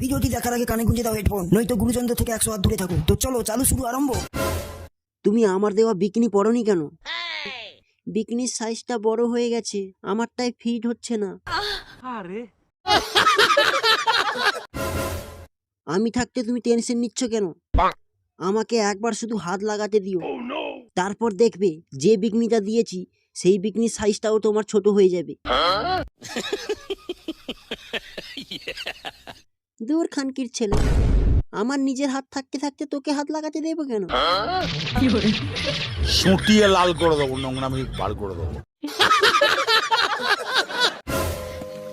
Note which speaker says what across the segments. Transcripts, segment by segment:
Speaker 1: ভিডিওটি দেখার আগে কানে গুঁজে দাও হেডফোন, নয়তো গুরুযন্ত্র থেকে 100 হাত দূরে থাকো। তো চলো, চালু শুরু আরম্ভ।
Speaker 2: তুমি আমার দেওয়া বিকিনি পরনি কেন? বিকিনির সাইজটা বড় হয়ে গেছে, আমারটাই ফিট হচ্ছে না।
Speaker 3: আরে
Speaker 2: আমি থাকতে তুমি টেনশন নিচ্ছ কেন? আমাকে একবার শুধু হাত লাগাতে দিও, তারপর দেখবে যে বিকিনিটা দিয়েছি সেই বিকিনির সাইজটাও তোমার ছোট হয়ে যাবে। দূর খানকির ছেলে, আমার নিজের হাত থাকতে থাকতে তোকে হাত লাগাতে দেবো কেন?
Speaker 4: সুটিয়ে লাল করে দেবো, নোংরামি বার করে দেবো।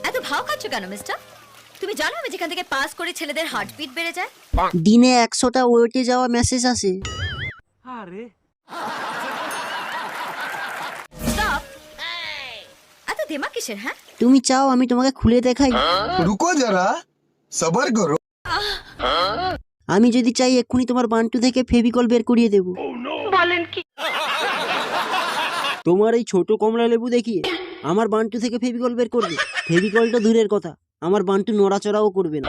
Speaker 5: এত ভাও খাচ্ছ কেন মিস্টার? তুমি জানো আমি যেখান থেকে পাস করে ছেলেদের হার্টবিট বেড়ে যায়।
Speaker 2: দিনে 100টা ওয়েটে যাওয়া মেসেজ আসে।
Speaker 3: আরে
Speaker 5: স্টপ! এত দেমা কিসের? হ্যাঁ,
Speaker 2: তুমি চাও আমি তোমাকে খুলে দেখাই?
Speaker 6: रुको जरा सबर करो।
Speaker 2: আমি যদি চাই এক্ষুনি তোমার বান্টু থেকে ফেভিকল বের করিয়ে দেবো।
Speaker 5: বলেন কি?
Speaker 2: তোমার এই ছোট কমলা লেবু দেখিয়ে আমার বান্টু থেকে ফেভিকল বের করবে? ফেভিকলটা দূরের কথা, আমার বান্টু নড়াচড়াও করবে না।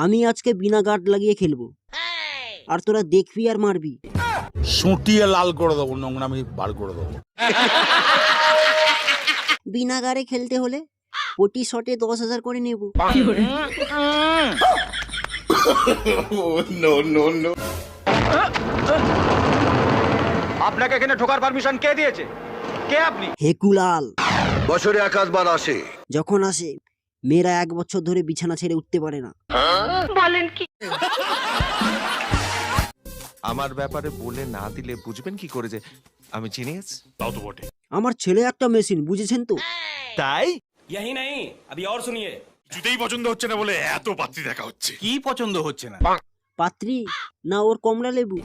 Speaker 2: আমি আজকে বিনা গার্ড লাগিয়ে খেলবো, আর তোরা দেখবি আর মারবি।
Speaker 4: সুটিয়ে লাল করে দেবো, নোংরামি বার করে দেবো।
Speaker 2: বিনা গাড়ে খেলতে হলে প্রতি শটে 10,000 করে নেব।
Speaker 7: আপনাকে এখানে ঢোকার পারমিশন কে দিয়েছে? কে আপনি?
Speaker 2: হেকুলাল
Speaker 6: বছরে একাধবার আসে।
Speaker 2: যখন আসে মেয়েরা 1 বছর ধরে বিছানা ছেড়ে উঠতে পারে না।
Speaker 8: আমার ব্যাপারে বলে না দিলে বুঝবেন কি করে যে আমি জিনিয়াস?
Speaker 4: তাও তো বটে।
Speaker 2: আমার ছেলে একটা মেশিন, বুঝেছেন তো?
Speaker 8: তাই
Speaker 9: यही नहीं, अभी और सुनिए।
Speaker 4: কিছুতেই পছন্দ হচ্ছে না বলে এত পাত্রী দেখা হচ্ছে।
Speaker 3: কি পছন্দ হচ্ছে না?
Speaker 2: পাত্রী না ওর কমলা লেবু।